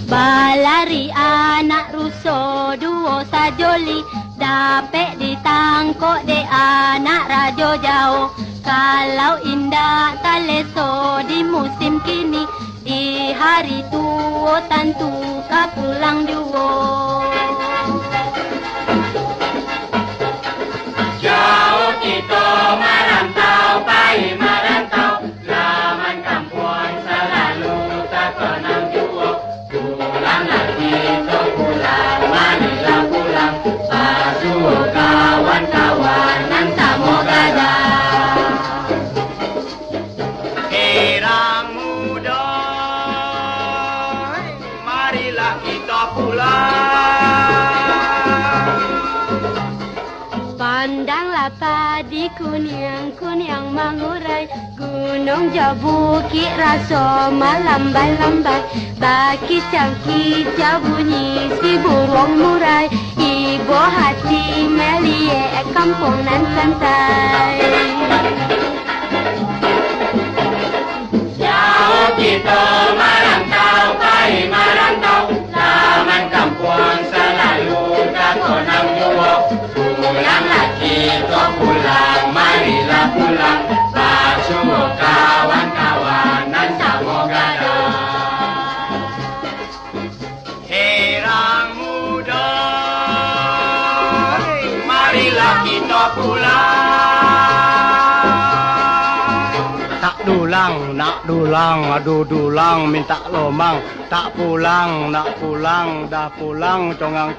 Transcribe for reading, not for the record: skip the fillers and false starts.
Balari anak ruso duo sajoli, dapet ditangkok de anak rajo jauh. Kalau indah taleso di musim kini, di hari tua tentu kau pulang duo. Jauh kita merantau, pai merantau, zaman kampung selalu tak kenal duo. Pulang lagi ke pulang, marilah pulang, pasuh kawan-kawan nan samo gada. Herang muda, marilah kita pulang. Pandanglah padi kuning-kuning mengurai, gunung jauh bukit rasa melambai-lambai, bakicang-kicau bunyi si burung murai, ibu hati melihat kampung nan santai. Jauh kita merantau, pai merantau, zaman kampung selalu tak kenal duo. Pulang lagi ke pulang, marilah pulang, pasuh kawan-kawan nan samo gada. Herang muda, marilah kita pulang. Tak dulang, nak dulang, aduh dulang, minta lomang. Tak pulang, nak pulang, dah pulang, congang-congang.